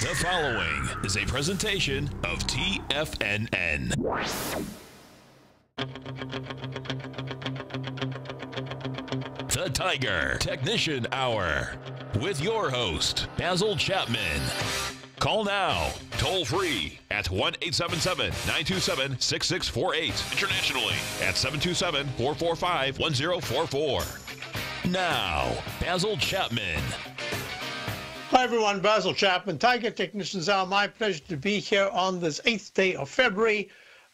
The following is a presentation of TFNN. The Tiger Technician Hour with your host, Basil Chapman. Call now, toll free at 1-877-927-6648. Internationally at 727-445-1044. Now, Basil Chapman. Hi everyone, Basil Chapman, Tiger Technicians Hour. My pleasure to be here on this 8th day of February.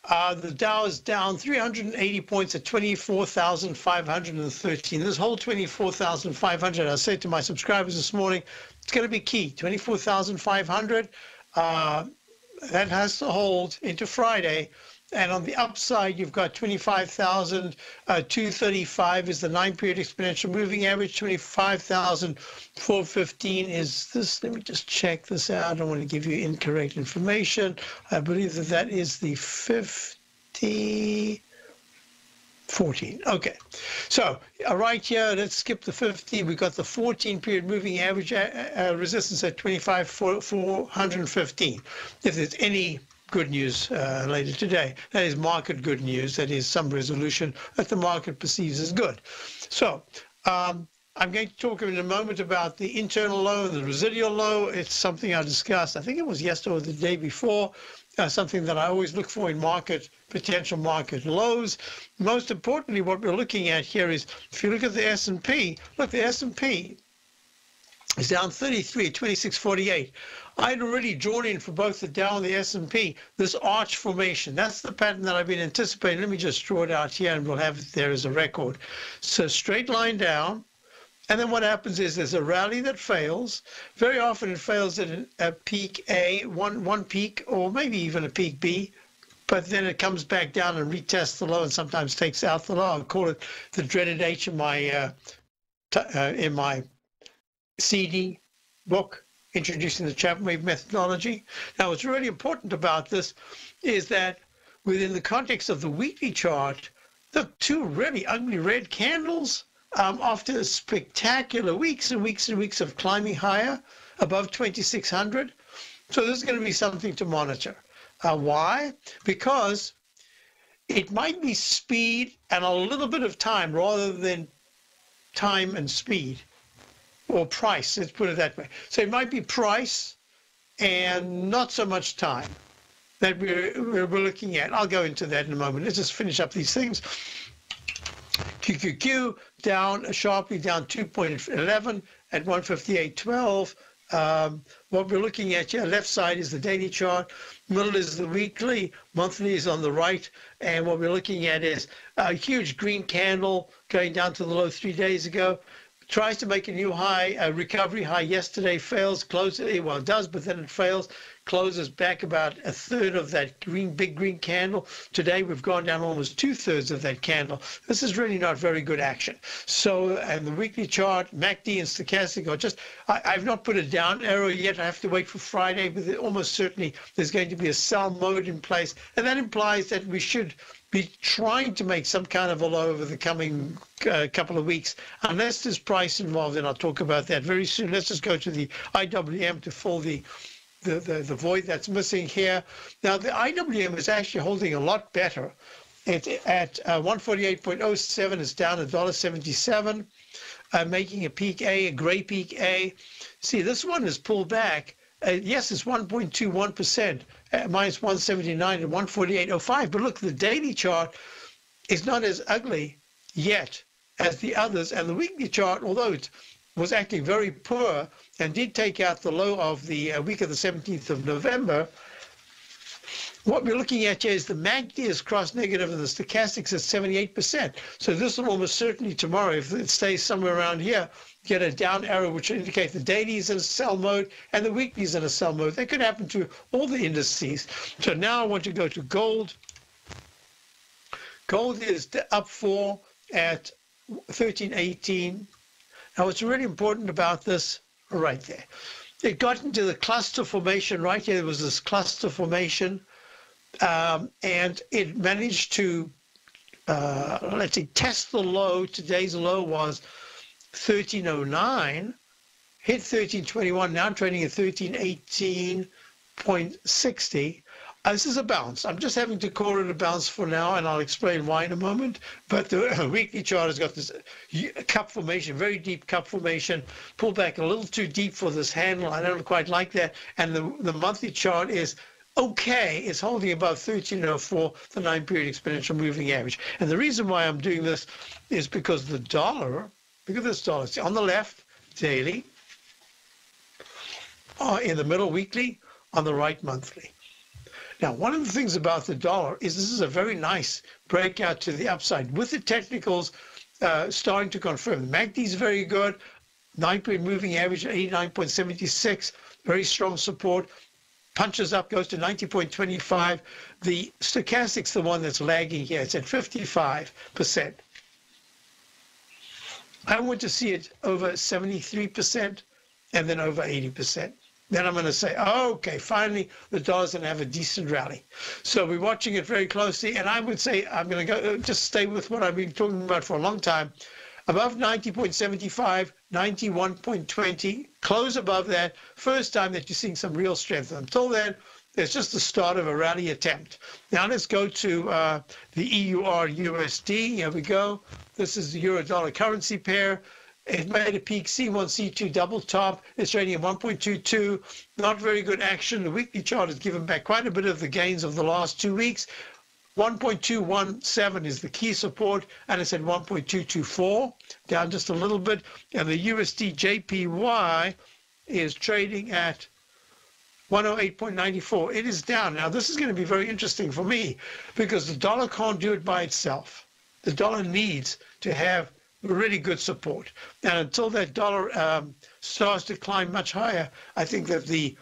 The Dow is down 380 points at 24,513. This whole 24,500, I said to my subscribers this morning, it's going to be key. 24,500, that has to hold into Friday. And on the upside, you've got 25,235 is the 9-period exponential moving average. 25,415 is this. Let me just check this out. I don't want to give you incorrect information. I believe that is the 50. 14. Okay. So right here, let's skip the 50. We've got the 14-period moving average resistance at 25,415. If there's any good news later today, that is market good news. That is some resolution that the market perceives as good. So I'm going to talk in a moment about the internal low and the residual low. It's something I discussed, I think it was yesterday or the day before, something that I always look for in potential market lows. Most importantly, what we're looking at here is, if you look at the S&P, look, the S&P is down 33 at 2648. I'd already drawn in for both the Dow and the S&P this arch formation. That's the pattern that I've been anticipating. Let me just draw it out here and we'll have it there as a record. So straight line down. And then what happens is there's a rally that fails. Very often it fails at a peak A, one peak, or maybe even a peak B. But then it comes back down and retests the low and sometimes takes out the low. I call it the dreaded H in my CD book, Introducing the Chapman Wave Methodology. Now, what's really important about this is that within the context of the weekly chart, the two really ugly red candles, after spectacular weeks and weeks and weeks of climbing higher above 2,600. So this is going to be something to monitor. Why? Because it might be speed and a little bit of time rather than time and speed, or price, let's put it that way. So it might be price and not so much time that we're looking at. I'll go into that in a moment. Let's just finish up these things. QQQ down sharply, down 2.11 at 158.12. What we're looking at here, left side is the daily chart, middle is the weekly, monthly is on the right, and what we're looking at is a huge green candle going down to the low 3 days ago. Tries to make a new high, a recovery high yesterday, fails, closes, well, it does, but then it fails, closes back about a third of that big green candle. Today, we've gone down almost 2/3 of that candle. This is really not very good action. So, and the weekly chart, MACD and stochastic are just, I've not put a down arrow yet. I have to wait for Friday, but almost certainly there's going to be a sell mode in place. And that implies that we should be trying to make some kind of a low over the coming couple of weeks, unless there's price involved, and I'll talk about that very soon. Let's just go to the IWM to fill the void that's missing here. Now, the IWM is actually holding a lot better. It's at 148.07, it's down $1.77, making a peak A, a gray peak A. See, this one is pulled back. Yes, it's 1.21%, minus 179 at 148.05. But look, the daily chart is not as ugly yet as the others. And the weekly chart, although it was actually very poor and did take out the low of the week of the 17th of November, what we're looking at here is the MACD is cross negative and the stochastics at 78%. So this will almost certainly tomorrow, if it stays somewhere around here, get a down arrow, which will indicate the daily is in a sell mode and the weekly is in a sell mode. That could happen to all the indices. So now I want to go to gold. Gold is up 4 at 1318. Now, what's really important about this, right there, it got into the cluster formation right here. There was this cluster formation, and it managed to, let's see, test the low. Today's low was 1309, hit 13.21, now trading at 13.18.60. This is a bounce. I'm just having to call it a bounce for now, and I'll explain why in a moment. But the weekly chart has got this cup formation, very deep cup formation, pulled back a little too deep for this handle. I don't quite like that. And the monthly chart is okay. It's holding above 1304, the 9-period exponential moving average. And the reason why I'm doing this is because the dollar, look at this dollar. See, on the left, daily, in the middle, weekly, on the right, monthly. Now, one of the things about the dollar is this is a very nice breakout to the upside with the technicals starting to confirm. The MACD is very good. 9-period moving average at 89.76, very strong support. Punches up, goes to 90.25. The stochastic's the one that's lagging here. It's at 55%. I want to see it over 73% and then over 80%. Then I'm going to say, oh, okay, finally the dollar's going to have a decent rally. So we're watching it very closely, and I would say I'm going to go just stay with what I've been talking about for a long time. Above 90.75, 91.20, close above that. First time that you're seeing some real strength. Until then, it's just the start of a rally attempt. Now let's go to the EUR-USD. Here we go. This is the euro-dollar currency pair. It made a peak C1, C2 double top. It's trading at 1.22. Not very good action. The weekly chart has given back quite a bit of the gains of the last 2 weeks. 1.217 is the key support, and it's at 1.224, down just a little bit. And the USD JPY is trading at 108.94. It is down. Now, this is going to be very interesting for me because the dollar can't do it by itself. The dollar needs to have really good support. And until that dollar starts to climb much higher, I think that the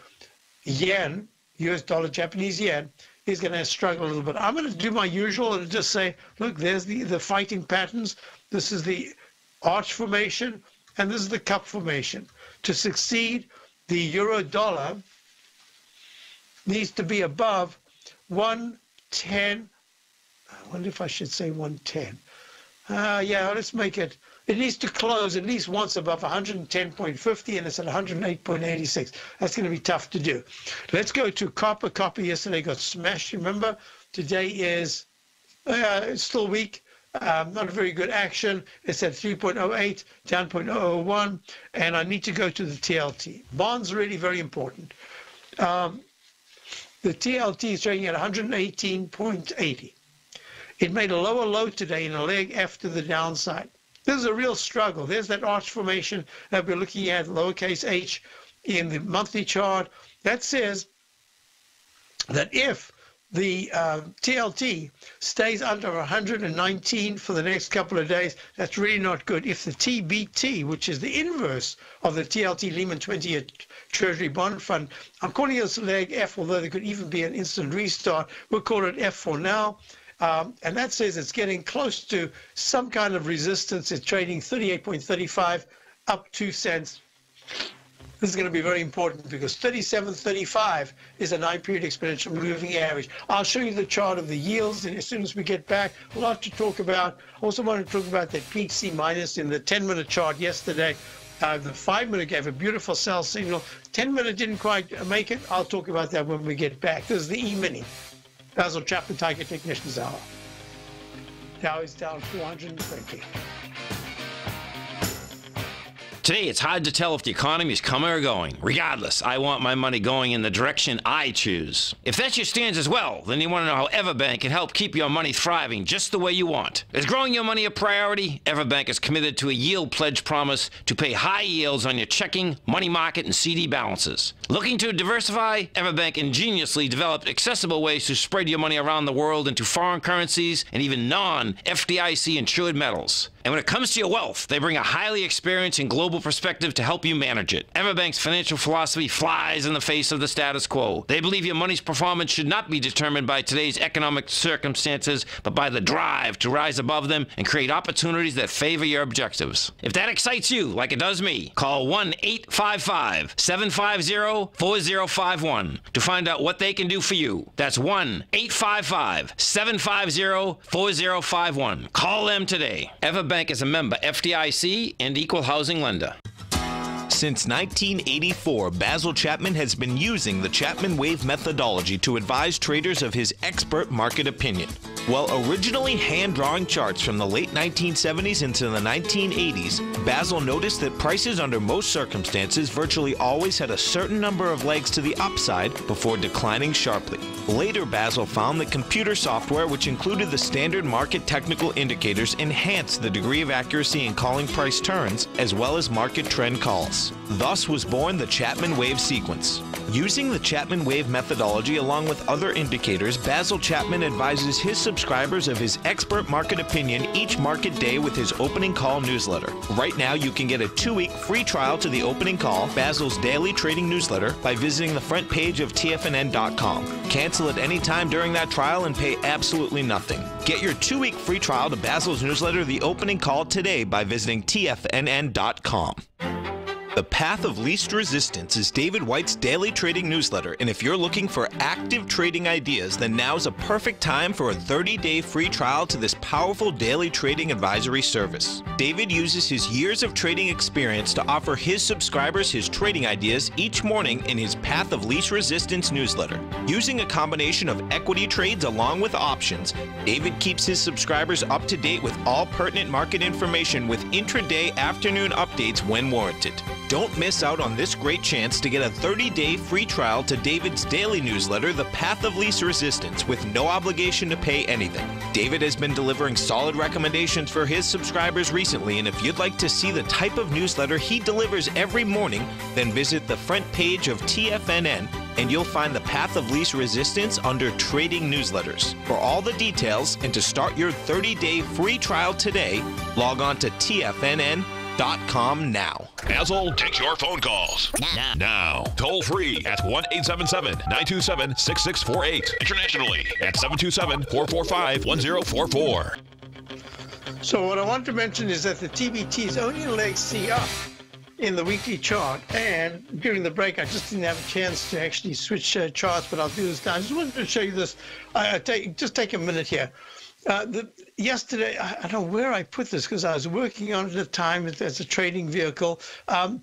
yen, US dollar, Japanese yen, is going to struggle a little bit. I'm going to do my usual and just say, look, there's the fighting patterns. This is the arch formation, and this is the cup formation. To succeed, the euro dollar needs to be above 110. I wonder if I should say 110. Yeah, let's make it. It needs to close at least once above 110.50, and it's at 108.86. That's going to be tough to do. Let's go to copper. Copper yesterday got smashed. Remember, today is it's still weak. Not very good action. It's at 3.08, down 0.001, and I need to go to the TLT. Bonds really very important. The TLT is trading at 118.80. It made a lower low today in a leg F to the downside. This is a real struggle. There's that arch formation that we're looking at, lowercase h, in the monthly chart. That says that if the TLT stays under 119 for the next couple of days, that's really not good. If the TBT, which is the inverse of the TLT Lehman 20-year Treasury Bond Fund, I'm calling this leg F, although there could even be an instant restart. We'll call it F for now. And that says it's getting close to some kind of resistance. It's trading 38.35, up 2 cents. This is going to be very important because 37.35 is a 9-period exponential moving average. I'll show you the chart of the yields, and as soon as we get back, a lot to talk about. I also want to talk about that peak C minus in the 10-minute chart yesterday. The 5-minute gave a beautiful sell signal. 10-minute didn't quite make it. I'll talk about that when we get back. This is the E-mini. Basil Chapman, Tiger Technicians Hour. Dow is down 420. Today, it's hard to tell if the economy is coming or going. Regardless, I want my money going in the direction I choose. If that's your stance as well, then you want to know how Everbank can help keep your money thriving just the way you want. Is growing your money a priority? Everbank is committed to a yield pledge promise to pay high yields on your checking, money market, and CD balances. Looking to diversify? Everbank ingeniously developed accessible ways to spread your money around the world into foreign currencies and even non-FDIC insured metals. And when it comes to your wealth, they bring a highly experienced and global perspective to help you manage it. Everbank's financial philosophy flies in the face of the status quo. They believe your money's performance should not be determined by today's economic circumstances, but by the drive to rise above them and create opportunities that favor your objectives. If that excites you, like it does me, call 1-855-750-4051 to find out what they can do for you. That's 1-855-750-4051. Call them today. Everbank is a member FDIC and equal housing lender. Since 1984, Basil Chapman has been using the Chapman Wave methodology to advise traders of his expert market opinion. While originally hand-drawing charts from the late 1970s into the 1980s, Basil noticed that prices under most circumstances virtually always had a certain number of legs to the upside before declining sharply. Later, Basil found that computer software, which included the standard market technical indicators, enhanced the degree of accuracy in calling price turns as well as market trend calls. Thus was born the Chapman Wave sequence. Using the Chapman Wave methodology along with other indicators, Basil Chapman advises his subscribers of his expert market opinion each market day with his opening call newsletter. Right now, you can get a 2-week free trial to the opening call, Basil's daily trading newsletter, by visiting the front page of TFNN.com. Cancel at any time during that trial and pay absolutely nothing. Get your 2-week free trial to Basil's newsletter, The Opening Call, today by visiting TFNN.com. The Path of Least Resistance is David White's daily trading newsletter, and if you're looking for active trading ideas, then now's a perfect time for a 30-day free trial to this powerful daily trading advisory service. David uses his years of trading experience to offer his subscribers his trading ideas each morning in his Path of Least Resistance newsletter. Using a combination of equity trades along with options, David keeps his subscribers up to date with all pertinent market information with intraday afternoon updates when warranted. Don't miss out on this great chance to get a 30-day free trial to David's daily newsletter, The Path of Least Resistance, with no obligation to pay anything. David has been delivering solid recommendations for his subscribers recently, and if you'd like to see the type of newsletter he delivers every morning, then visit the front page of TFNN and you'll find the Path of Least Resistance under Trading Newsletters. For all the details and to start your 30-day free trial today, log on to TFNN.com now. Basil takes your phone calls. Now. Toll free at 1-877-927-6648. Internationally at 727-445-1044. So what I want to mention is that the TBT is only leg C up in the weekly chart, and during the break I just didn't have a chance to actually switch charts, but I'll do this now. I just wanted to show you this. Just take a minute here. Yesterday, I don't know where I put this because I was working on it at the time as a trading vehicle.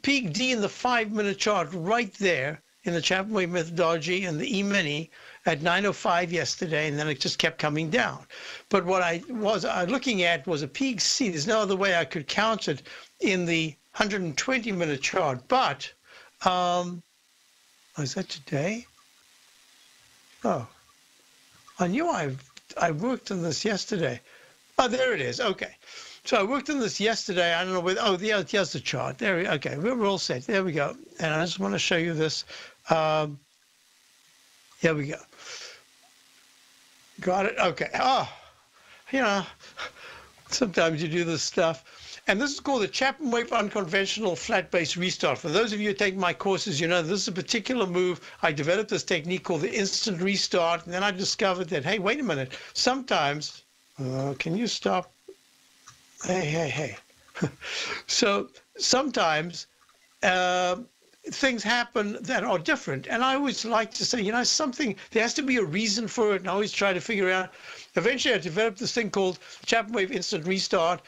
Peak D in the 5-minute chart right there in the Chapman Wave methodology and the E-mini at 9:05 yesterday, and then it just kept coming down. But what I was looking at was a peak C. There's no other way I could count it in the 120-minute chart. But is that today? Oh, I knew I worked on this yesterday. Oh, there it is. Okay. So I worked on this yesterday. I don't know whether, here's the chart. Okay, we're all set. There we go. And I just want to show you this. Here we go. Got it? Okay. Oh, sometimes you do this stuff. And this is called the Chapman Wave Unconventional Flat Base Restart. For those of you who take my courses, you know this is a particular move. I developed this technique called the instant restart. And then I discovered that, hey, wait a minute. Sometimes, can you stop? Hey. So sometimes things happen that are different. And I always like to say, there has to be a reason for it. And I always try to figure out. Eventually, I developed this thing called Chapman Wave Instant Restart.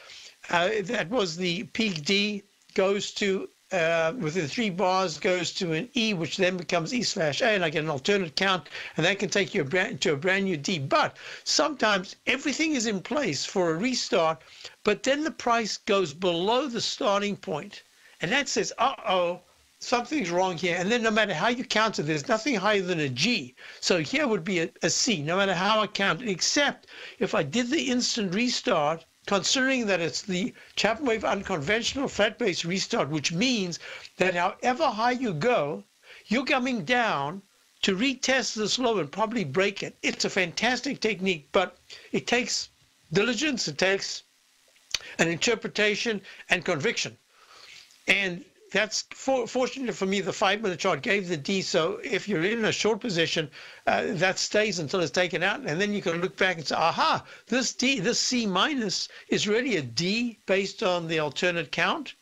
That was the peak D goes to, within 3 bars, goes to an E, which then becomes E/A, and I get an alternate count, and that can take you to a brand new D. But sometimes everything is in place for a restart, but then the price goes below the starting point, and that says, uh-oh, something's wrong here. And then no matter how you count it, there's nothing higher than a G. So here would be a C, no matter how I count it, except if I did the instant restart, considering that it's the Chapman Wave Unconventional Flat Base Restart, which means that however high you go, you're coming down to retest this low and probably break it. It's a fantastic technique, but it takes diligence, it takes an interpretation and conviction. And that's fortunately for me, the 5-minute chart gave the D. So if you're in a short position, that stays until it's taken out. And then you can look back and say, aha, this C minus is really a D based on the alternate count.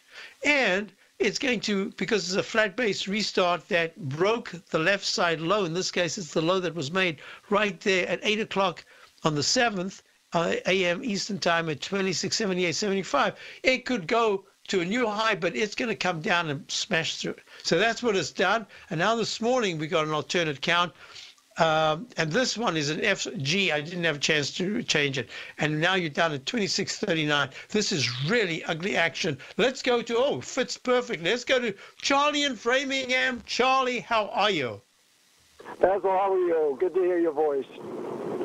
And it's going to, because it's a flat base restart that broke the left side low. In this case, it's the low that was made right there at 8 o'clock on the 7th a.m. Eastern time at 2678.75. It could go to a new high, but it's going to come down and smash through. So that's what it's done. And now this morning we got an alternate count. And this one is an FG. I didn't have a chance to change it. And now you're down at 26.39. This is really ugly action. Let's go to, fits perfect. Let's go to Charlie in Framingham. Charlie, how are you? Basil, how are you? Good to hear your voice.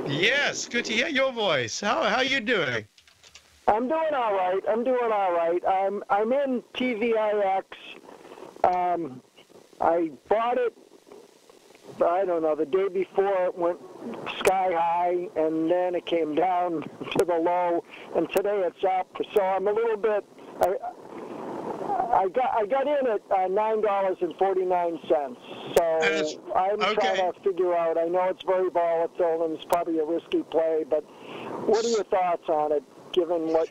Yes, good to hear your voice. How are you doing? I'm doing all right. I'm in TVIX. I bought it, I don't know, the day before it went sky high, and then it came down to the low, and today it's up. So I'm a little bit. I got in at $9.49. So I'm trying to figure out. I know it's very volatile and it's probably a risky play, but what are your thoughts on it, given what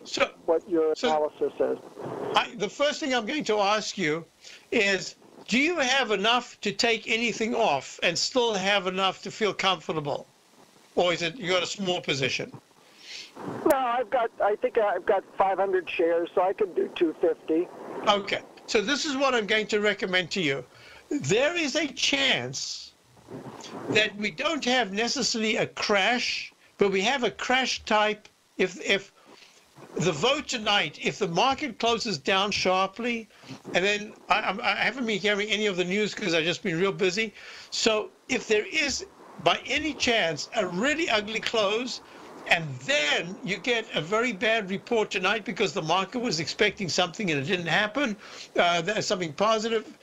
your analysis is? The first thing I'm going to ask you is, do you have enough to take anything off and still have enough to feel comfortable? Or is it you got a small position? No, I think I've got 500 shares, so I can do 250. Okay. So this is what I'm going to recommend to you. There is a chance that we don't have necessarily a crash, but we have a crash type if the vote tonight, if the market closes down sharply, and then I haven't been hearing any of the news because I've just been real busy. So if there is, by any chance, a really ugly close, and then you get a very bad report tonight because the market was expecting something and it didn't happen, something positive,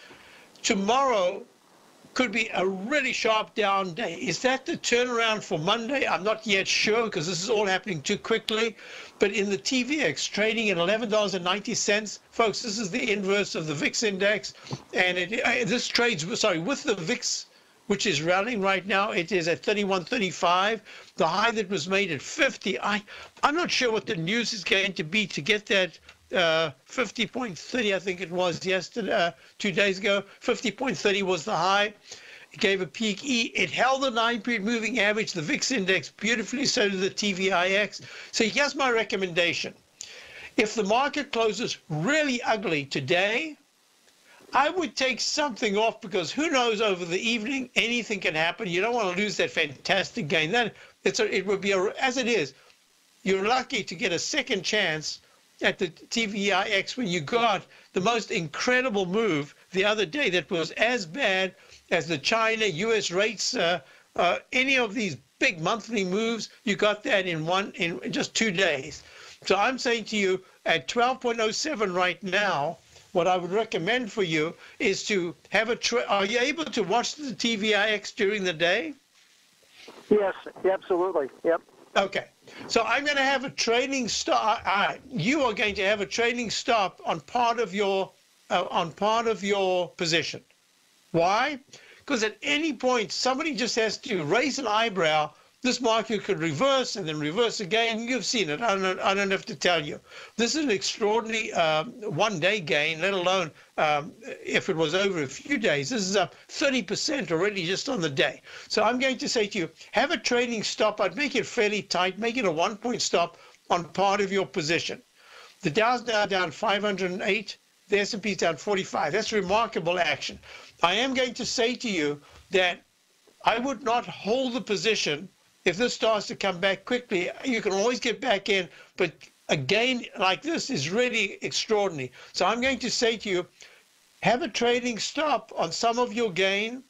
tomorrow could be a really sharp down day. Is that the turnaround for Monday? I'm not yet sure because this is all happening too quickly. But in the TVX, trading at $11.90, folks, this is the inverse of the VIX index. And this trades, with the VIX, which is rallying right now, it is at 31.35. The high that was made at 50. I'm not sure what the news is going to be to get that 50.30, I think it was yesterday, 2 days ago. 50.30 was the high. It gave a peak E. It held the 9-period moving average, the VIX index, beautifully. So did the TVIX. So here's my recommendation. If the market closes really ugly today, I would take something off, because who knows, over the evening, anything can happen. You don't want to lose that fantastic gain. It would be, as it is, you're lucky to get a second chance at the TVIX when you got the most incredible move the other day that was as bad as the China US rates, any of these big monthly moves. You got that in just 2 days. So I'm saying to you, at 12.07 right now, what I would recommend for you is to have are you able to watch the TVIX during the day? Yes, absolutely. Yep. Okay. So I'm going to have a trading stop. You are going to have a trading stop on part of your position. Why? Because at any point somebody just has to raise an eyebrow. This market could reverse and then reverse again. You've seen it. I don't have to tell you. This is an extraordinary one-day gain, let alone if it was over a few days. This is up 30% already just on the day. So I'm going to say to you, have a trading stop. I'd make it fairly tight. Make it a one-point stop on part of your position. The Dow's now down 508. The S&P's down 45. That's remarkable action. I am going to say to you that I would not hold the position. If this starts to come back quickly, you can always get back in, but a gain like this is really extraordinary. So I'm going to say to you, have a trading stop on some of your gain.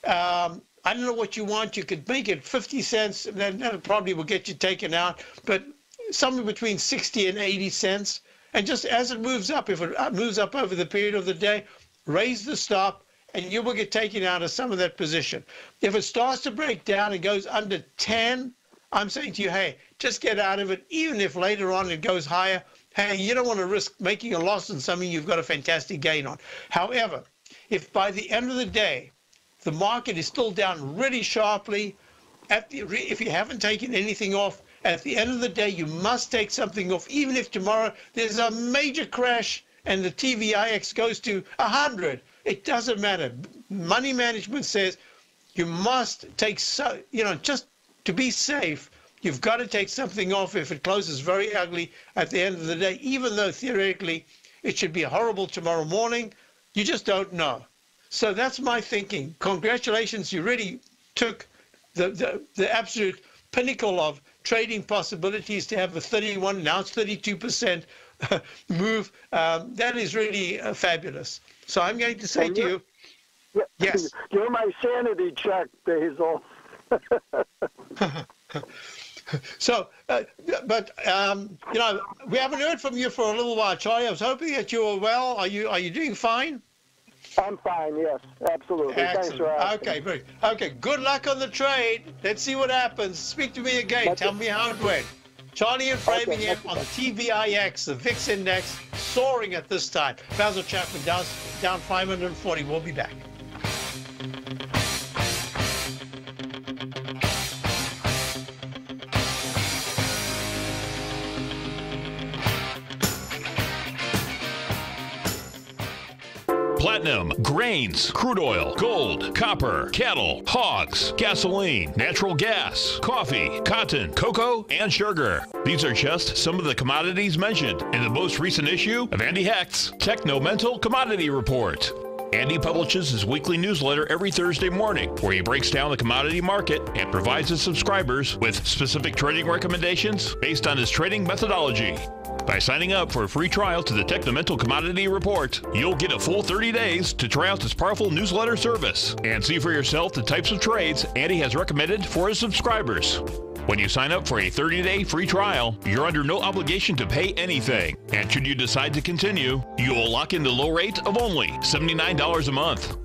I don't know what you want. You could make it 50 cents, and that probably will get you taken out, but somewhere between 60 and 80 cents. And just as it moves up, if it moves up over the period of the day, raise the stop, and you will get taken out of some of that position. If it starts to break down and goes under 10, I'm saying to you, hey, just get out of it. Even if later on it goes higher, hey, you don't want to risk making a loss on something you've got a fantastic gain on. However, if by the end of the day, the market is still down really sharply, if you haven't taken anything off, at the end of the day, you must take something off. Even if tomorrow there's a major crash and the TVIX goes to 100, it doesn't matter. Money management says you must take, just to be safe, you've got to take something off if it closes very ugly at the end of the day, even though theoretically it should be horrible tomorrow morning. You just don't know. So that's my thinking. Congratulations, you really took the absolute pinnacle of trading possibilities to have a 31, now it's 32% move. That is really fabulous. So I'm going to say to you, yes. You're my sanity check, Basil. So, but you know, we haven't heard from you for a little while, Charlie. I was hoping that you were well. Are you doing fine? I'm fine. Yes, absolutely. Excellent. Thanks for asking. Okay, great. Okay, good luck on the trade. Let's see what happens. Speak to me again. Tell me how it went. Charlie and Framingham on the TVIX, the VIX index, soaring at this time. Basil Chapman down 540. We'll be back. Platinum, grains, crude oil, gold, copper, cattle, hogs, gasoline, natural gas, coffee, cotton, cocoa, and sugar. These are just some of the commodities mentioned in the most recent issue of Andy Hecht's Techno-Mental Commodity Report. Andy publishes his weekly newsletter every Thursday morning, where he breaks down the commodity market and provides his subscribers with specific trading recommendations based on his trading methodology. By signing up for a free trial to the Techno-Mental Commodity Report, you'll get a full 30 days to try out this powerful newsletter service and see for yourself the types of trades Andy has recommended for his subscribers. When you sign up for a 30-day free trial, you're under no obligation to pay anything. And should you decide to continue, you will lock in the low rate of only $79 a month.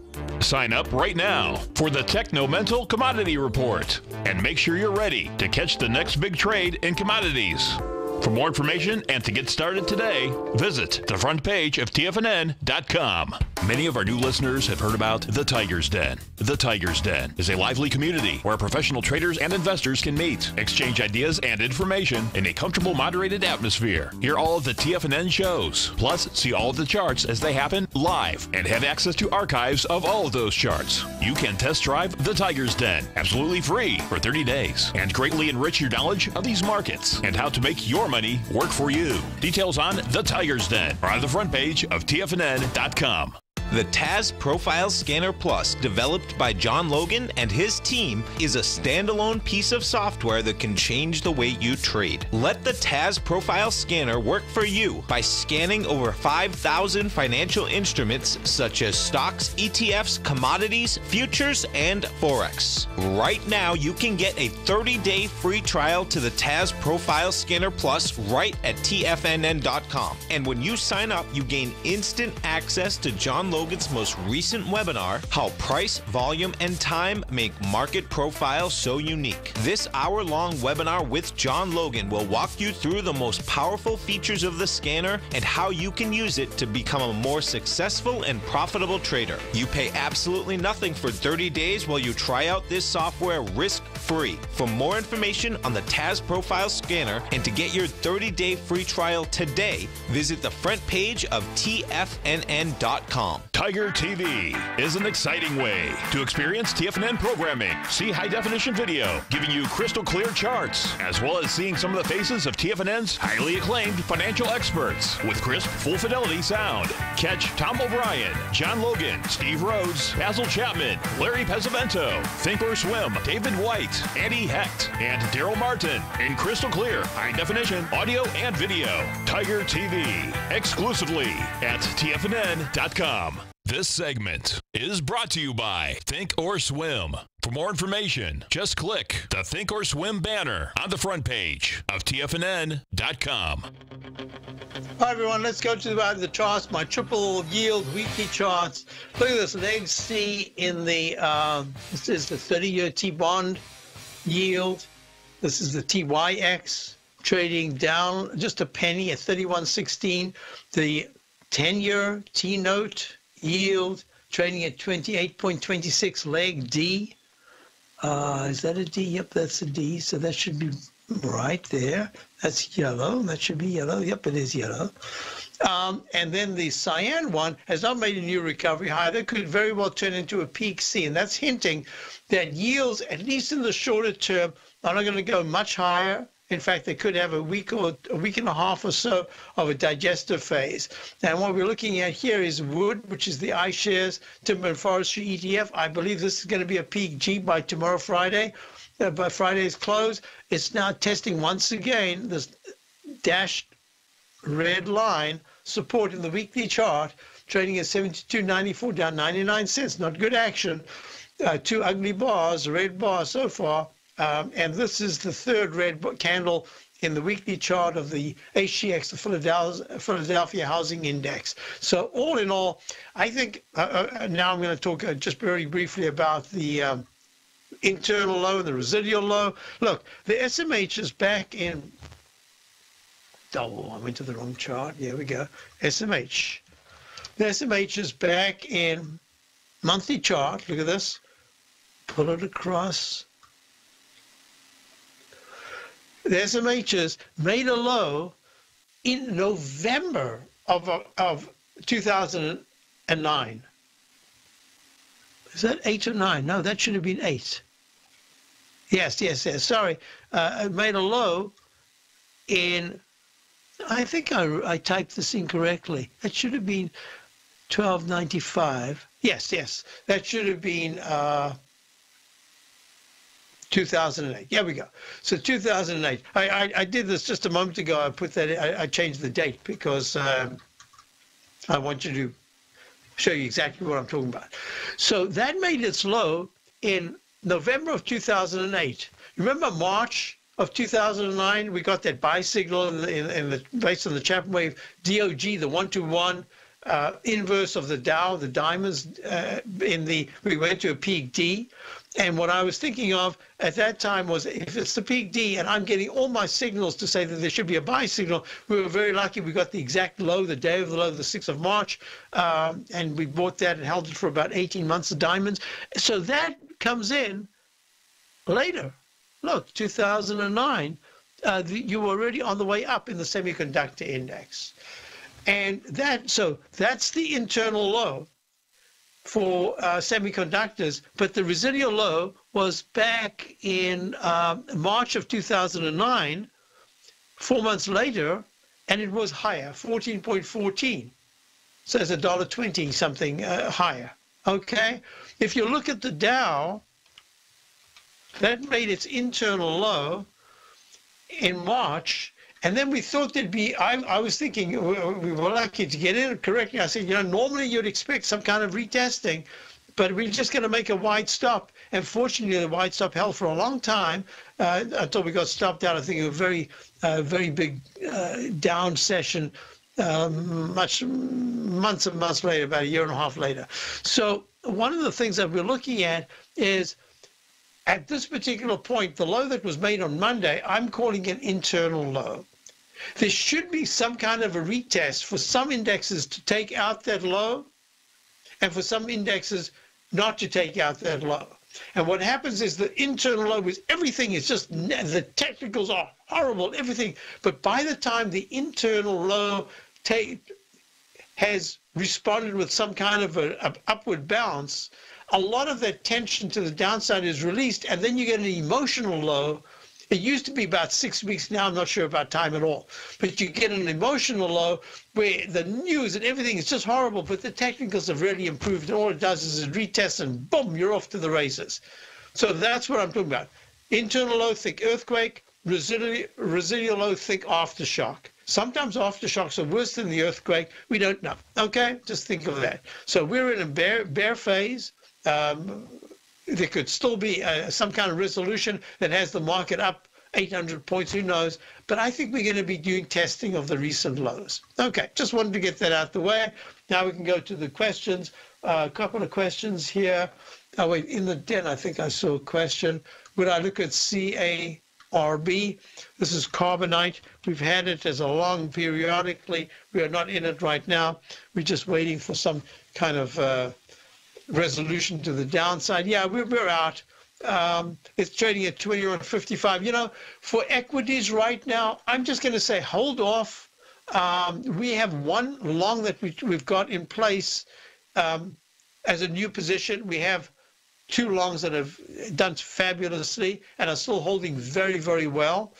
Sign up right now for the Techno-Mental Commodity Report and make sure you're ready to catch the next big trade in commodities. For more information and to get started today, visit the front page of TFNN.com. Many of our new listeners have heard about The Tiger's Den. The Tiger's Den is a lively community where professional traders and investors can meet, exchange ideas and information in a comfortable, moderated atmosphere. Hear all of the TFNN shows, plus see all of the charts as they happen live and have access to archives of all of those charts. You can test drive The Tiger's Den absolutely free for 30 days and greatly enrich your knowledge of these markets and how to make your money work for you. Details on The Tiger's Den are on the front page of TFNN.com. The TAS Profile Scanner Plus, developed by John Logan and his team, is a standalone piece of software that can change the way you trade. Let the TAS Profile Scanner work for you by scanning over 5,000 financial instruments such as stocks, ETFs, commodities, futures, and Forex. Right now, you can get a 30-day free trial to the TAS Profile Scanner Plus right at TFNN.com. And when you sign up, you gain instant access to John Logan's most recent webinar, How Price, Volume, and Time Make Market Profiles So Unique. This hour-long webinar with John Logan will walk you through the most powerful features of the scanner and how you can use it to become a more successful and profitable trader. You pay absolutely nothing for 30 days while you try out this software risk-free. For more information on the TAS Profile Scanner and to get your 30-day free trial today, visit the front page of TFNN.com. Tiger TV is an exciting way to experience TFNN programming. See high-definition video giving you crystal clear charts, as well as seeing some of the faces of TFNN's highly acclaimed financial experts with crisp, full-fidelity sound. Catch Tom O'Brien, John Logan, Steve Rhodes, Basil Chapman, Larry Pesavento, Think or Swim, David White, Andy Hecht, and Daryl Martin in crystal clear, high-definition audio and video. Tiger TV, exclusively at TFNN.com. This segment is brought to you by Think or Swim. For more information, just click the Think or Swim banner on the front page of TFNN.com. Hi, everyone. Let's go to the charts, my triple yield weekly charts. Look at this leg C in the, this is the 30-year T-bond yield. This is the TYX trading down just a penny at 31.16. The 10-year T-note yield trading at 28.26. Leg D. Is that a D? Yep, that's a D. So that should be right there. That's yellow. That should be yellow. Yep, it is yellow. And then the cyan one has not made a new recovery high. That could very well turn into a peak C. And that's hinting that yields, at least in the shorter term, are not going to go much higher. In fact, they could have a week and a half or so of a digestive phase. And what we're looking at here is wood, which is the iShares Timber and Forestry ETF. I believe this is going to be a peak G by tomorrow, Friday. By Friday's close, it's now testing once again this dashed red line support in the weekly chart, trading at 72.94, down 99 cents. Not good action. Two ugly bars, red bar so far. And this is the third red candle in the weekly chart of the HGX, the Philadelphia Housing Index. So all in all, I think now I'm going to talk just very briefly about the internal low and the residual low. Look, the SMH is back in. Oh, I went to the wrong chart. Here we go. SMH. The SMH is back in monthly chart. Look at this. Pull it across. The SMHs made a low in November of 2009. Is that 8 or 9? No, that should have been 8. Yes. Sorry. It made a low in, I think I typed this incorrectly. That should have been 1295. Yes. That should have been 2008. Here we go. So 2008. I did this just a moment ago. I put that. I changed the date because I want you to show you exactly what I'm talking about. So that made its low in November of 2008. Remember March of 2009? We got that buy signal in the based on the Chapman wave DOG, the 1-to-1 inverse of the Dow, the diamonds. We went to a peak D. And what I was thinking of at that time was, if it's the peak D and I'm getting all my signals to say that there should be a buy signal, we were very lucky. We got the exact low, the day of the low, the 6th of March, and we bought that and held it for about 18 months of diamonds. So that comes in later. Look, 2009, you were already on the way up in the semiconductor index. And that's the internal low for semiconductors, but the residual low was back in March of 2009, 4 months later, and it was higher, 14.14. So it's $1.20 something higher. Okay, if you look at the Dow, that made its internal low in March. And then we thought there'd be, I was thinking, we were lucky to get in correctly. I said, normally you'd expect some kind of retesting, but we're just going to make a wide stop. And fortunately, the wide stop held for a long time until we got stopped out. I think a very big down session months and months later, about a year and a half later. So one of the things that we're looking at is, at this particular point, the low that was made on Monday, I'm calling an internal low. There should be some kind of a retest for some indexes to take out that low and for some indexes not to take out that low. And what happens is the internal low is everything is just, the technicals are horrible, everything. But by the time the internal low has responded with some kind of an upward bounce, a lot of that tension to the downside is released, and then you get an emotional low. It used to be about 6 weeks. Now I'm not sure about time at all. But you get an emotional low where the news and everything is just horrible, but the technicals have really improved, and all it does is it retests, and boom, you're off to the races. So that's what I'm talking about. Internal low, think earthquake. Residual low, think aftershock. Sometimes aftershocks are worse than the earthquake. We don't know. Okay? Just think of that. So we're in a bear phase. There could still be some kind of resolution that has the market up 800 points, who knows? But I think we're going to be doing testing of the recent lows. Okay, just wanted to get that out the way. Now we can go to the questions. A couple of questions here. Oh, wait, in the den, I think I saw a question. Would I look at CARB? This is carbonite. We've had it as a long periodically. We are not in it right now. We're just waiting for some kind of resolution to the downside. Yeah, we're out. It's trading at 21.55. For equities right now, I'm just going to say hold off. We have one long that we've got in place as a new position. We have two longs that have done fabulously and are still holding very, very well.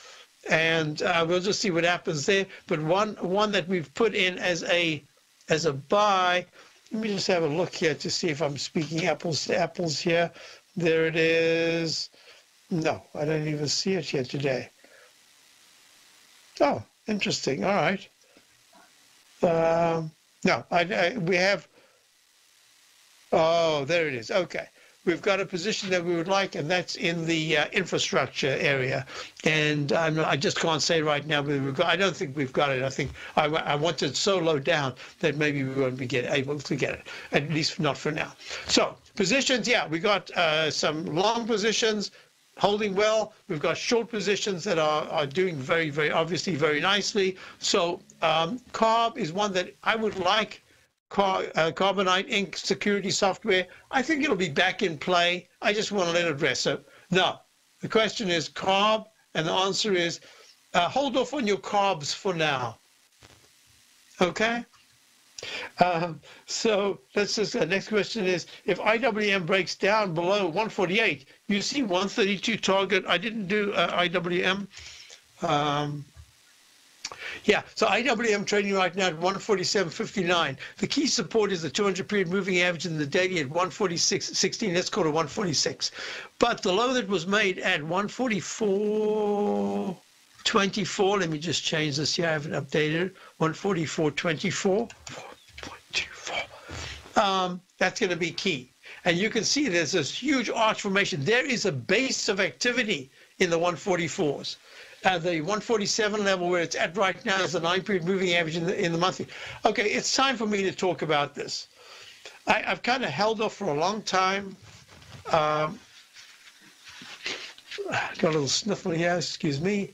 and we'll just see what happens there. But one that we've put in as a buy. Let me just have a look here to see if I'm speaking apples to apples here. There it is. No, I don't even see it here today. Oh, interesting. All right. No, we have. Oh, there it is. Okay. We've got a position that we would like, and that's in the infrastructure area. And I just can't say right now whether we've got. I don't think we've got it. I think I want it so low down that maybe we won't be able to get it, at least not for now. So positions, yeah, we got some long positions holding well. We've got short positions that are doing very, very obviously very nicely. So CARB is one that I would like. Carbonite Inc. security software, I think it'll be back in play. I just want to let it rest. So, no, the question is CARB, and the answer is hold off on your carbs for now. Okay? So let's just, next question is, if IWM breaks down below 148, you see 132 target. I didn't do IWM. Yeah, so IWM trading right now at 147.59. The key support is the 200-period moving average in the daily at 146.16. Let's call it 146. But the low that was made at 144.24. Let me just change this here. I haven't updated it. 144.24. That's going to be key. And you can see there's this huge arch formation. There is a base of activity in the 144s. The 147 level where it's at right now is the 9-period moving average in the monthly. Okay, it's time for me to talk about this. I've kind of held off for a long time. Got a little sniffle here, excuse me.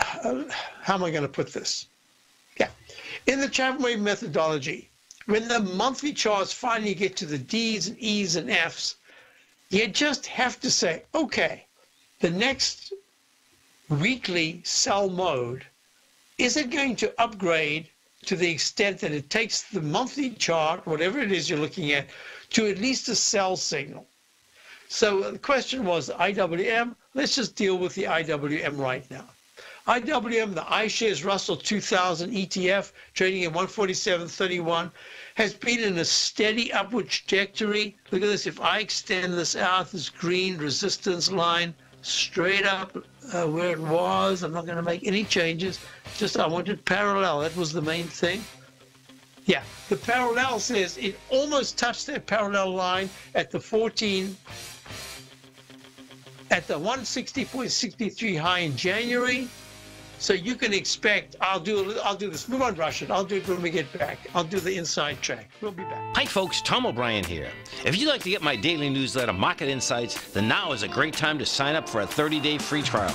How am I going to put this? Yeah, in the Chapman Wave methodology, when the monthly charts finally get to the D's and E's and F's, you just have to say, okay, the next weekly sell mode, is it going to upgrade to the extent that it takes the monthly chart, whatever it is you're looking at, to at least a sell signal? So the question was IWM. Let's just deal with the IWM right now. IWM, the iShares Russell 2000 ETF, trading at 147.31, has been in a steady upward trajectory. Look at this. If I extend this out, this green resistance line, straight up where it was. I'm not going to make any changes. Just I wanted parallel. That was the main thing. Yeah, the parallel says it almost touched that parallel line at the 160.63 high in January. So you can expect, I'll do this. We won't rush it. I'll do it when we get back. I'll do the inside track. We'll be back. Hi folks, Tom O'Brien here. If you'd like to get my daily newsletter, Market Insights, then now is a great time to sign up for a 30-day free trial.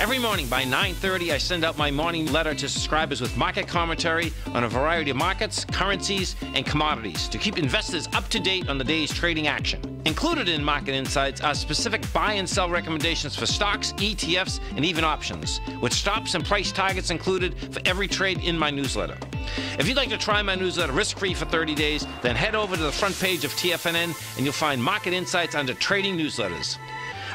Every morning by 9:30, I send out my morning letter to subscribers with market commentary on a variety of markets, currencies, and commodities to keep investors up to date on the day's trading action. Included in Market Insights are specific buy and sell recommendations for stocks, ETFs, and even options, with stops and price targets included for every trade in my newsletter. If you'd like to try my newsletter risk-free for 30 days, then head over to the front page of TFNN and you'll find Market Insights under Trading Newsletters.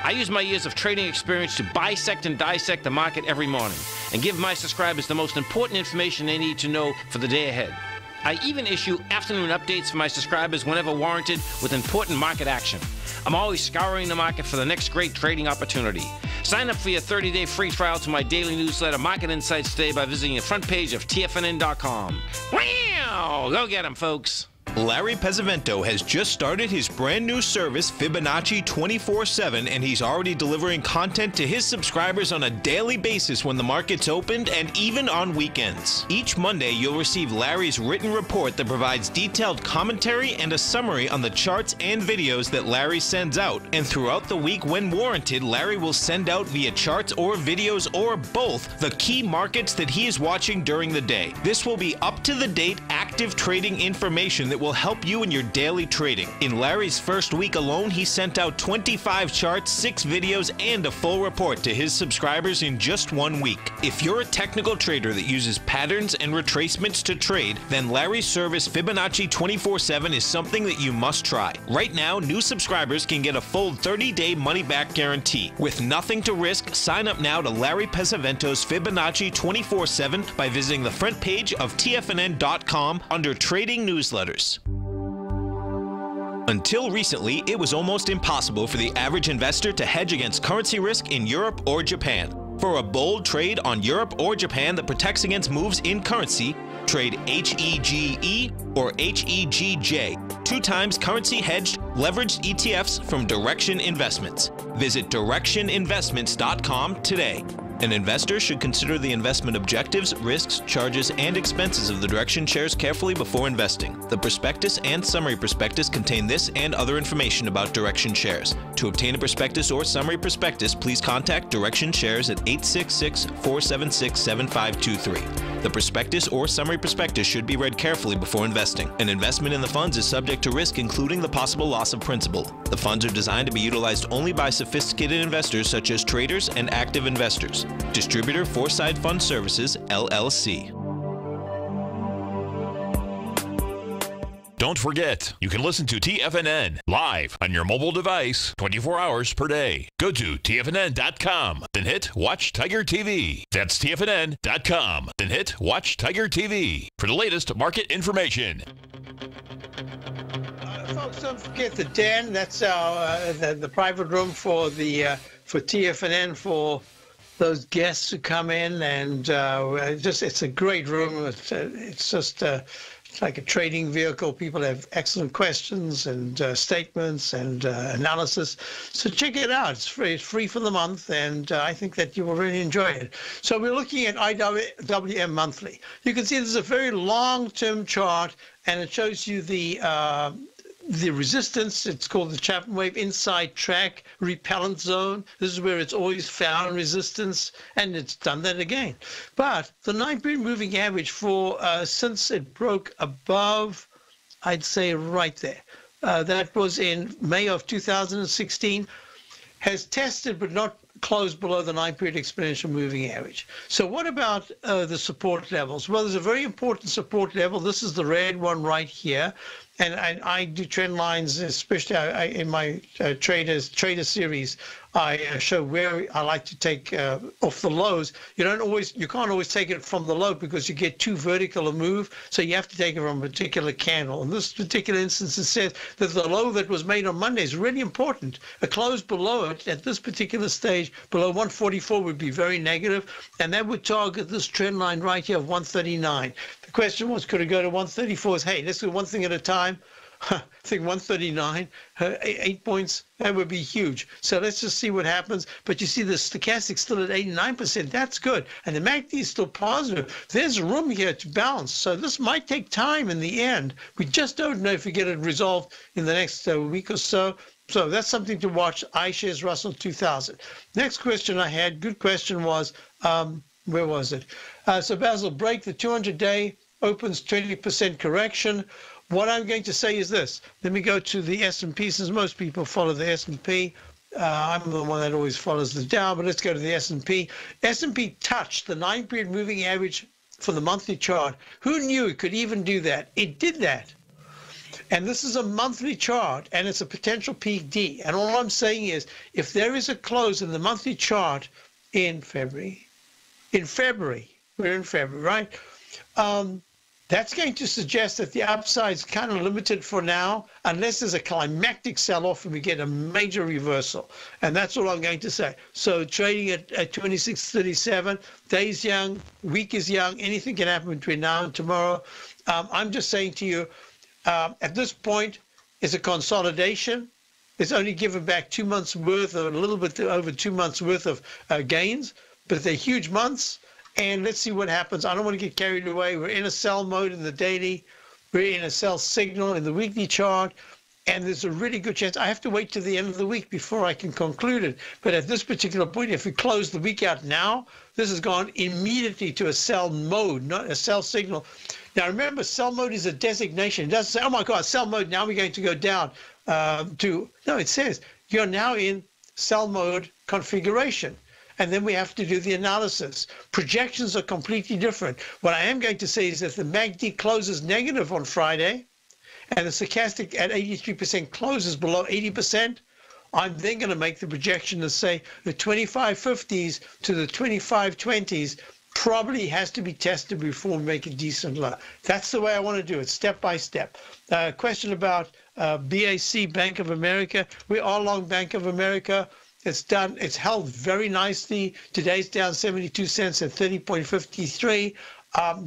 I use my years of trading experience to bisect and dissect the market every morning and give my subscribers the most important information they need to know for the day ahead. I even issue afternoon updates for my subscribers whenever warranted with important market action. I'm always scouring the market for the next great trading opportunity. Sign up for your 30-day free trial to my daily newsletter, Market Insights, today by visiting the front page of TFNN.com. Wow! Go get 'em, folks. Larry Pesavento has just started his brand new service, Fibonacci 24/7, and he's already delivering content to his subscribers on a daily basis when the market's opened and even on weekends. Each Monday, you'll receive Larry's written report that provides detailed commentary and a summary on the charts and videos that Larry sends out. And throughout the week, when warranted, Larry will send out via charts or videos or both the key markets that he is watching during the day. This will be up-to-the-date, active trading information that will will help you in your daily trading. In Larry's first week alone, he sent out 25 charts, 6 videos, and a full report to his subscribers in just 1 week. If you're a technical trader that uses patterns and retracements to trade, then Larry's service Fibonacci 24/7 is something that you must try. Right now, new subscribers can get a full 30-day money-back guarantee. With nothing to risk, sign up now to Larry Pesavento's Fibonacci 24/7 by visiting the front page of TFNN.com under Trading Newsletters. Until recently, it was almost impossible for the average investor to hedge against currency risk in Europe or Japan. For a bold trade on Europe or Japan that protects against moves in currency, trade HEGE or HEGJ, 2 times currency hedged leveraged ETFs from Direction Investments. Visit directioninvestments.com today. An investor should consider the investment objectives, risks, charges, and expenses of the Direction shares carefully before investing. The prospectus and summary prospectus contain this and other information about Direction shares. To obtain a prospectus or summary prospectus, please contact Direction shares at 866-476-7523. The prospectus or summary prospectus should be read carefully before investing. An investment in the funds is subject to risk, including the possible loss of principal. The funds are designed to be utilized only by sophisticated investors such as traders and active investors. Distributor Foreside Fund Services, LLC. Don't forget, you can listen to TFNN live on your mobile device 24 hours per day. Go to TFNN.com, then hit Watch Tiger TV. That's TFNN.com, then hit Watch Tiger TV for the latest market information. Folks, don't forget the den. That's our the private room for the for TFNN for those guests who come in, and it's a great room. It's just like a trading vehicle. People have excellent questions and statements and analysis. So check it out. It's free for the month, and I think that you will really enjoy it. So we're looking at IWM monthly. You can see there's a very long-term chart, and it shows you the resistance. It's called the Chapman wave inside track repellent zone. This is where it's always found resistance, and it's done that again. But the 9-period moving average for since it broke above, I'd say right there, that was in May of 2016, has tested but not closed below the 9-period exponential moving average. So what about the support levels? Well, there's a very important support level. This is the red one right here. And I do trend lines, especially in my trader series. I show where I like to take off the lows. You can't always take it from the low because you get too vertical a move. So you have to take it from a particular candle. In this particular instance, it says that the low that was made on Monday is really important. A close below it at this particular stage, below 144, would be very negative, and that would target this trend line right here of 139. The question was, could it go to 134? Hey, let's do one thing at a time. I think 139, 8 points, that would be huge. So let's just see what happens. But you see the stochastic still at 89%. That's good. And the MACD is still positive. There's room here to bounce. So this might take time in the end. We just don't know if we get it resolved in the next week or so. So that's something to watch. iShares Russell 2000. Next question I had, good question, was, where was it? So Basil, break the 200-day, opens 20% correction. What I'm going to say is this. Let me go to the S&P, since most people follow the S&P. I'm the one that always follows the Dow, but let's go to the S&P. S&P touched the 9-period moving average for the monthly chart. Who knew it could even do that? It did that. And this is a monthly chart, and it's a potential peak D. And all I'm saying is, if there is a close in the monthly chart in February, we're in February, right? That's going to suggest that the upside is kind of limited for now, unless there's a climactic sell-off and we get a major reversal. And that's all I'm going to say. So trading at 26.37, days young, week is young, anything can happen between now and tomorrow. I'm just saying to you, at this point, it's a consolidation. It's only given back 2 months worth, or a little bit over 2 months worth of gains, but they're huge months. And let's see what happens. I don't want to get carried away. We're in a sell mode in the daily. We're in a sell signal in the weekly chart. and there's a really good chance. I have to wait to the end of the week before I can conclude it. But at this particular point, if we close the week out now, this has gone immediately to a sell mode, not a sell signal. Now, remember, sell mode is a designation. It doesn't say, oh, my God, sell mode, now we're going to go down to, no, it says you're now in sell mode configuration. And then we have to do the analysis. Projections are completely different. What I am going to say is that the MACD closes negative on Friday, and the stochastic at 83% closes below 80%, I'm then going to make the projection and say the 2550s to the 2520s probably has to be tested before we make a decent low. That's the way I want to do it, step by step. Question about BAC, Bank of America. We are long Bank of America. It's done. It's held very nicely. Today's down 72 cents at 30.53.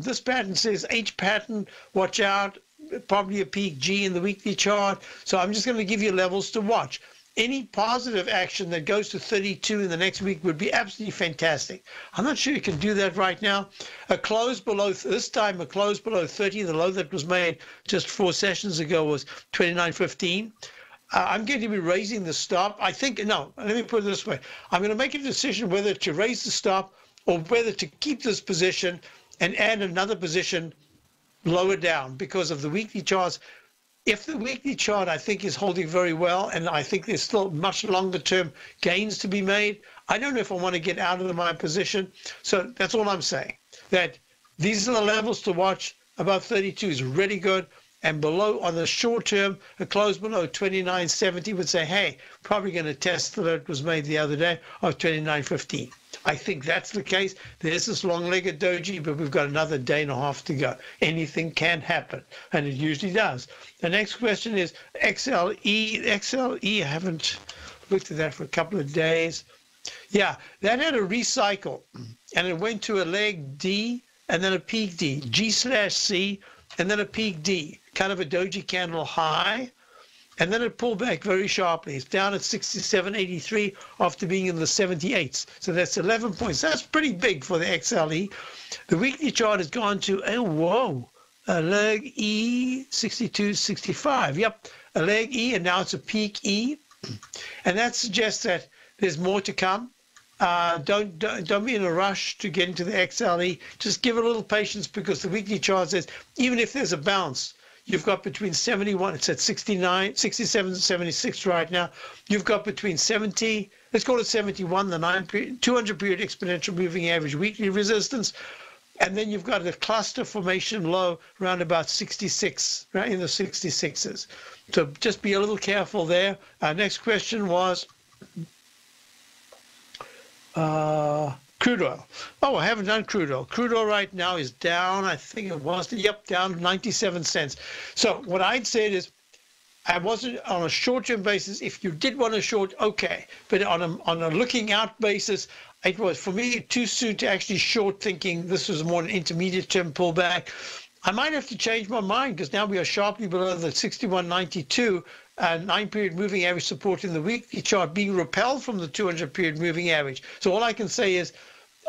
This pattern says H pattern, watch out. Probably a peak G in the weekly chart. So I'm just going to give you levels to watch. Any positive action that goes to 32 in the next week would be absolutely fantastic. I'm not sure you can do that right now. A close below, this time a close below 30, the low that was made just 4 sessions ago was 29.15. I'm going to be raising the stop. I think, no, let me put it this way. I'm going to make a decision whether to raise the stop or whether to keep this position and add another position lower down because of the weekly charts. If the weekly chart, I think, is holding very well, and I think there's still much longer term gains to be made, I don't know if I want to get out of my position. So that's all I'm saying, that these are the levels to watch. Above 32 is really good, and below, on the short term, a close below 29.70 would say, hey, probably going to test the low that was made the other day of 29.15. I think that's the case. There's this long-legged doji, but we've got another day and a half to go. Anything can happen, and it usually does. The next question is XLE. XLE, I haven't looked at that for a couple of days. Yeah, that had a recycle, and it went to a leg D and then a peak D, G/C, and then a peak D, kind of a doji candle high. And then it pulled back very sharply. It's down at 67.83 after being in the 78s. So that's 11 points. That's pretty big for the XLE. The weekly chart has gone to, oh, whoa, a leg E, 62.65. Yep, a leg E, and now it's a peak E. And that suggests that there's more to come. Don't be in a rush to get into the XLE. Just give it a little patience because the weekly chart says even if there's a bounce, you've got between 71, it's at 69, 67, 76 right now. You've got between 70, let's call it 71, the 200 period exponential moving average weekly resistance. And then you've got a cluster formation low around about 66, right in the 66s. So just be a little careful there. Our next question was crude oil. Oh, I haven't done crude oil. Crude oil right now is down, I think it was, yep, down 97 cents. So what I'd said is, I wasn't on a short-term basis. If you did want to short, okay. But on a looking out basis, it was, for me, too soon to actually short, thinking this was more an intermediate-term pullback. I might have to change my mind because now we are sharply below the 61.92 9-period moving average support in the weekly chart, being repelled from the 200-period moving average. So all I can say is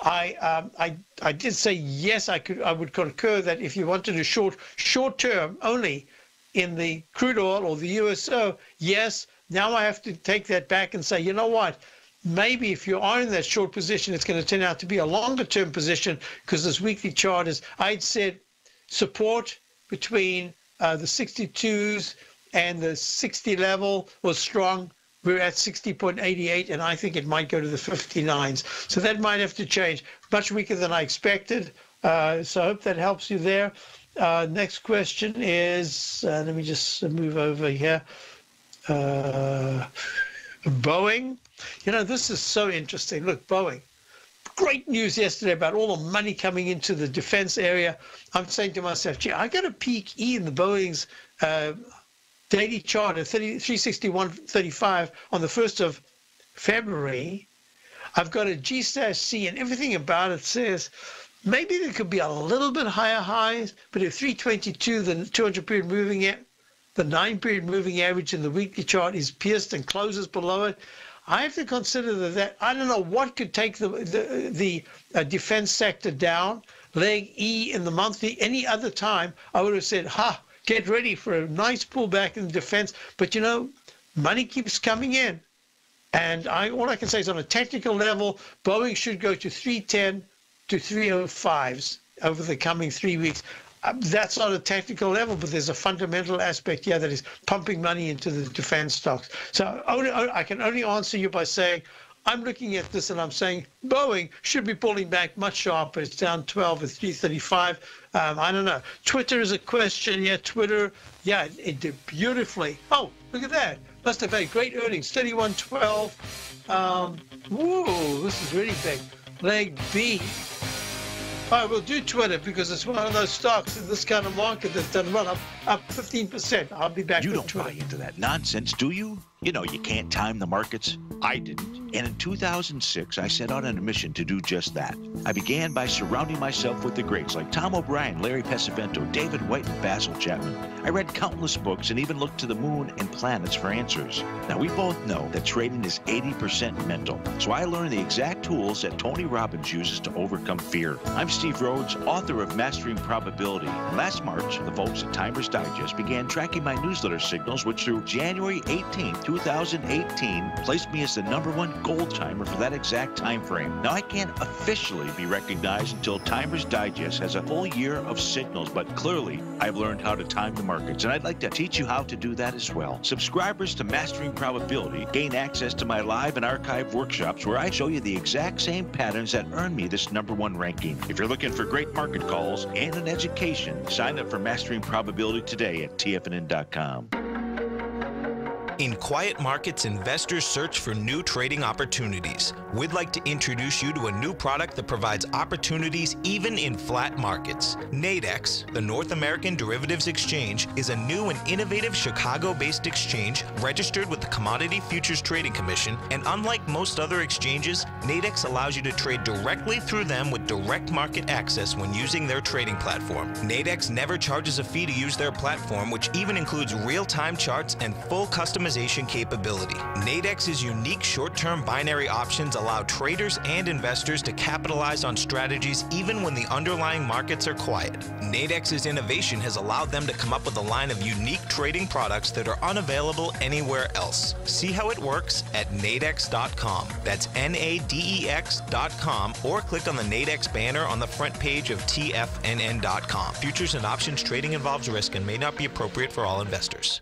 I did say yes, I would concur that if you wanted to short term only in the crude oil or the USO, yes. Now I have to take that back and say, you know what? Maybe if you are in that short position, it's going to turn out to be a longer term position because this weekly chart is, I'd said, support between the 62s and the 60 level was strong. We're at 60.88, and I think it might go to the 59s. So that might have to change. Much weaker than I expected. So I hope that helps you there. Next question is, let me just move over here. Boeing. You know, this is so interesting. Look, Boeing. Great news yesterday about all the money coming into the defense area. I'm saying to myself, gee, I got a peak E in the Boeing's daily chart at 361.35 on the 1st of February. I've got a G/C, and everything about it says maybe there could be a little bit higher highs, but if 322, the 200-period moving the 9-period moving average in the weekly chart is pierced and closes below it, I have to consider that I don't know what could take the defense sector down. Leg E in the monthly, any other time, I would have said, get ready for a nice pullback in the defense. But, you know, money keeps coming in. And all I can say is on a technical level, Boeing should go to 310 to 305s over the coming 3 weeks. That's on a technical level, but there's a fundamental aspect here that is pumping money into the defense stocks. So I can only answer you by saying, I'm looking at this and I'm saying Boeing should be pulling back much sharper. It's down 12 at 335. I don't know. Twitter is a question. Yeah, Twitter. Yeah, it did beautifully. Oh, look at that. Must have had great earnings. 31.12. Whoa, this is really big. Leg B. All right, we'll do Twitter because it's one of those stocks in this kind of market that's done well, up 15%. I'll be back You with don't Twitter. buy into that nonsense, do you? You know you can't time the markets. I didn't. And in 2006, I set out on a mission to do just that. I began by surrounding myself with the greats like Tom O'Brien, Larry Pesavento, David White, and Basil Chapman. I read countless books and even looked to the moon and planets for answers. Now, we both know that trading is 80% mental. So I learned the exact tools that Tony Robbins uses to overcome fear. I'm Steve Rhodes, author of Mastering Probability. And last March, the folks at Timers Digest began tracking my newsletter signals, which through January 18th, 2018, placed me as the #1 gold timer for that exact time frame. Now, I can't officially be recognized until Timers Digest has a full year of signals, but clearly I've learned how to time the markets, and I'd like to teach you how to do that as well. Subscribers to Mastering Probability gain access to my live and archive workshops where I show you the exact same patterns that earned me this #1 ranking. If you're looking for great market calls and an education, sign up for Mastering Probability today at TFNN.com. In quiet markets, investors search for new trading opportunities. We'd like to introduce you to a new product that provides opportunities even in flat markets. Nadex, the North American Derivatives Exchange, is a new and innovative Chicago-based exchange registered with the Commodity Futures Trading Commission, and unlike most other exchanges, Nadex allows you to trade directly through them with direct market access when using their trading platform. Nadex never charges a fee to use their platform, which even includes real-time charts and full customization capability. Nadex's unique short-term binary options allow traders and investors to capitalize on strategies even when the underlying markets are quiet. Nadex's innovation has allowed them to come up with a line of unique trading products that are unavailable anywhere else. See how it works at nadex.com. That's NADEX.com, or click on the Nadex banner on the front page of TFNN.com. Futures and options trading involves risk and may not be appropriate for all investors.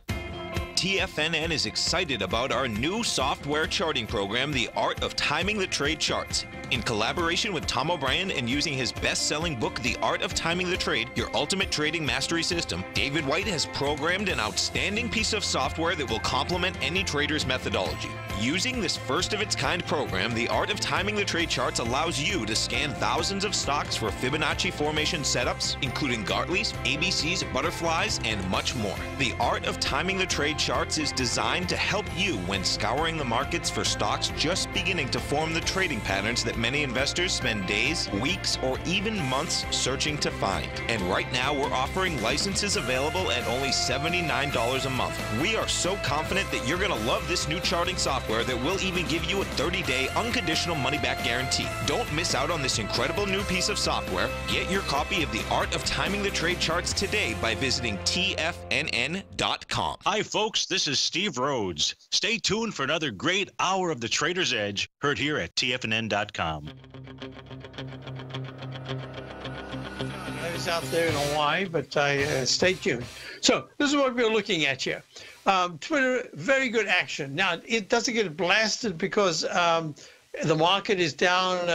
TFNN is excited about our new software charting program, The Art of Timing the Trade Charts. In collaboration with Tom O'Brien and using his best-selling book, The Art of Timing the Trade, Your Ultimate Trading Mastery System, David White has programmed an outstanding piece of software that will complement any trader's methodology. Using this first-of-its-kind program, The Art of Timing the Trade Charts allows you to scan thousands of stocks for Fibonacci formation setups, including Gartley's, ABC's, butterflies, and much more. The Art of Timing the Trade Charts is designed to help you when scouring the markets for stocks just beginning to form the trading patterns that many investors spend days, weeks, or even months searching to find. And right now, we're offering licenses available at only $79 a month. We are so confident that you're going to love this new charting software that will even give you a 30-day unconditional money-back guarantee. Don't miss out on this incredible new piece of software. Get your copy of The Art of Timing the Trade Charts today by visiting TFNN.com. Hi, folks. This is Steve Rhodes. Stay tuned for another great hour of the Trader's Edge, heard here at TFNN.com. I was out there in Hawaii, but stay tuned. So this is what we're looking at here. Twitter, very good action. Now, it doesn't get blasted because the market is down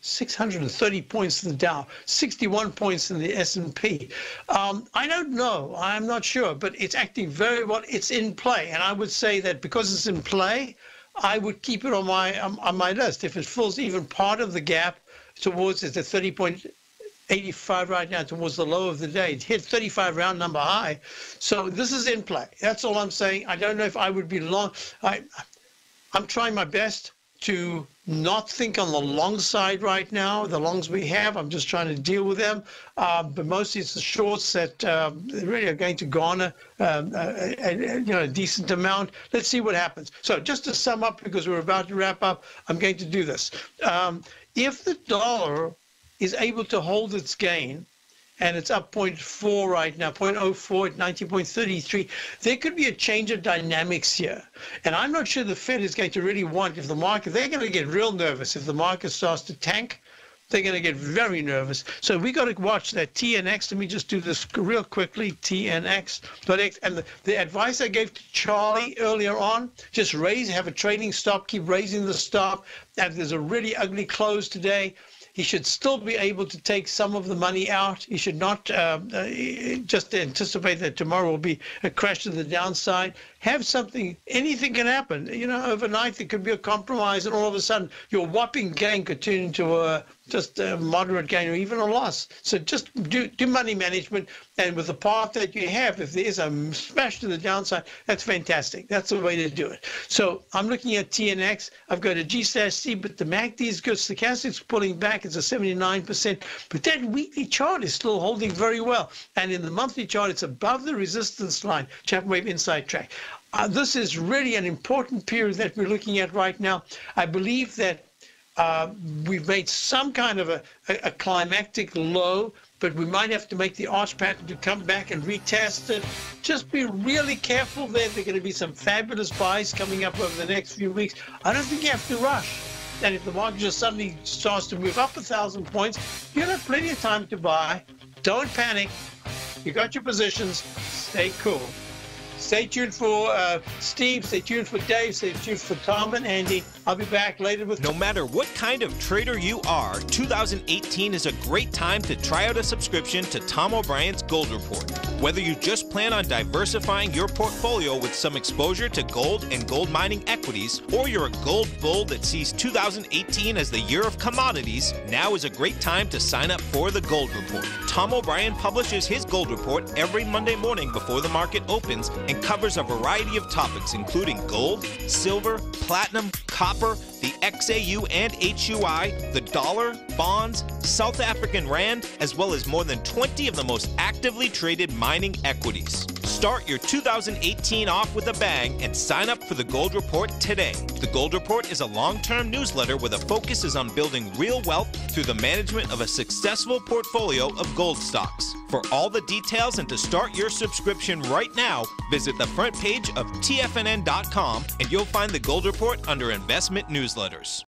630 points in the Dow, 61 points in the S&P. I don't know. I'm not sure, but it's acting very well. It's in play, and I would say that because it's in play, I would keep it on my list. If it fills even part of the gap towards it's at 30.85 right now towards the low of the day. It hit 35 round number high. So this is in play. That's all I'm saying. I don't know if I would be long. I'm trying my best to not think on the long side right now. The longs we have, I'm just trying to deal with them. But mostly it's the shorts that really are going to garner a decent amount. Let's see what happens. So just to sum up, because we're about to wrap up, I'm going to do this. If the dollar is able to hold its gain and it's up 0.4 right now, 0.04 at 19.33. There could be a change of dynamics here. And I'm not sure the Fed is going to really want, if the market, they're going to get real nervous. If the market starts to tank, they're going to get very nervous. So we got to watch that TNX. Let me just do this real quickly, TNX. And the advice I gave to Charlie earlier on, just have a trading stop, keep raising the stop. And there's a really ugly close today. He should still be able to take some of the money out. He should not just anticipate that tomorrow will be a crash to the downside. Have something, anything can happen. You know, overnight there could be a compromise and all of a sudden your whopping gain could turn into just a moderate gain or even a loss. So just do money management, and with the path that you have, if there is a smash to the downside, that's fantastic. That's the way to do it. So I'm looking at TNX. I've got a G/C, but the MACD is good. Stochastic's pulling back. It's a 79%, but that weekly chart is still holding very well. And in the monthly chart, it's above the resistance line, Chapman Wave Inside Track. This is really an important period that we're looking at right now. I believe that we've made some kind of a climactic low, but we might have to make the arch pattern to come back and retest it. Just be really careful there. There are going to be some fabulous buys coming up over the next few weeks. I don't think you have to rush. And if the market just suddenly starts to move up 1,000 points, you'll have plenty of time to buy. Don't panic. You got your positions. Stay cool. Stay tuned for Steve. Stay tuned for Dave. Stay tuned for Tom and Andy. I'll be back later with... No matter what kind of trader you are, 2018 is a great time to try out a subscription to Tom O'Brien's Gold Report. Whether you just plan on diversifying your portfolio with some exposure to gold and gold mining equities, or you're a gold bull that sees 2018 as the year of commodities, now is a great time to sign up for the Gold Report. Tom O'Brien publishes his Gold Report every Monday morning before the market opens and covers a variety of topics including gold, silver, platinum, copper, the XAU and HUI, the dollar, bonds, South African rand, as well as more than 20 of the most actively traded mining equities. Start your 2018 off with a bang and sign up for the Gold Report today. The Gold Report is a long-term newsletter where the focus is on building real wealth through the management of a successful portfolio of gold stocks. For all the details and to start your subscription right now, visit the front page of TFNN.com and you'll find the Gold Report under Investment Newsletters.